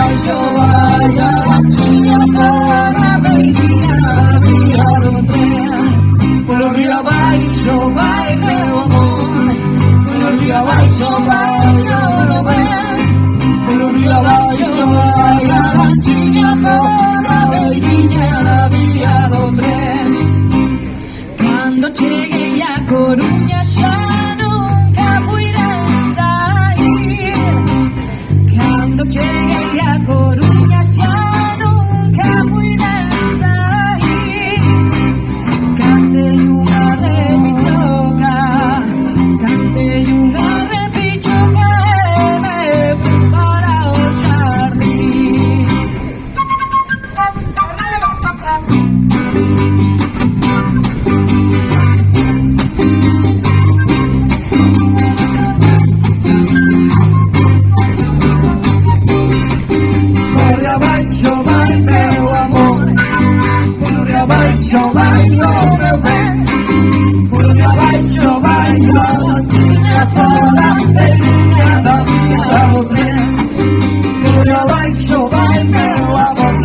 abaixo vai a latinha por a via do trem. Pelo rio abaixo vai meu amor, pelo rio abaixo vai meu bem. Pelo rio abaixo vai a latinha por a via do trem. Quando cheguei a Coruña xa nunca puiden sair. Cando cheguei a Coruña xa nunca puiden sair. Cantei unha repichoca, cantei unha repichoca e me fui para o xardín. Abaixo vai o meu bem, por abaixo vai a latinha por a velhinha da via do trem. Por abaixo vai meu amor,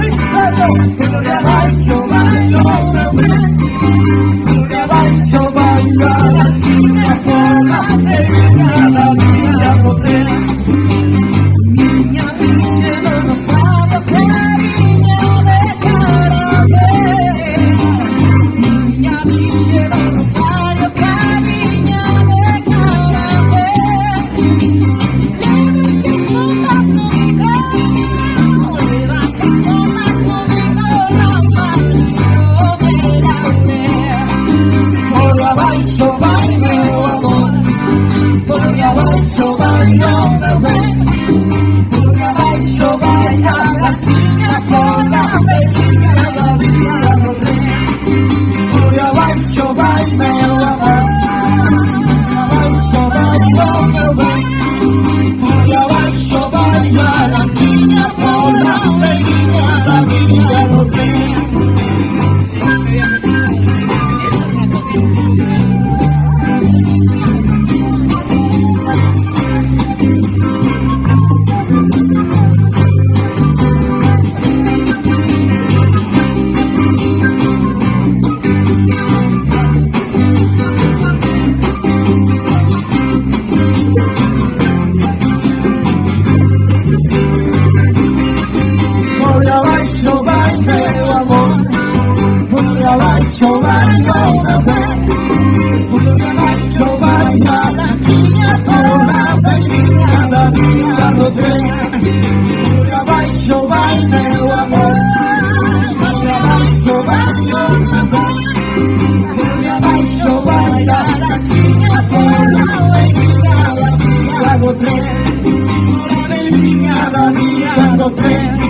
por abaixo vai o meu bem, por abaixo vai a latinha por a velhinha da via do trem. Minha bicha do rosário, carinha de carabé. Minha bicha do rosário, carinha de carabé. Levante as bombas no bigode, levante as bombas no bigode, não de laurel. Por abaixo vai meu amor, por abaixo vai o meu bem. Por abaixo vai a latinha por a velhinha da via do trem. Por abaixo vai meu amor, por abaixo vai o meu bem. Por abaixo vai a latinha por a velhinha da via do trem. Por abaixo vai meu amor, por abaixo vai o meu bem. Por abaixo vai a latinha por a velhinha da via do trem. Por abaixo vai meu amor, por abaixo vai o meu bem. Por abaixo vai a latinha por a velhinha da via do trem. Por a velhinha da via do trem.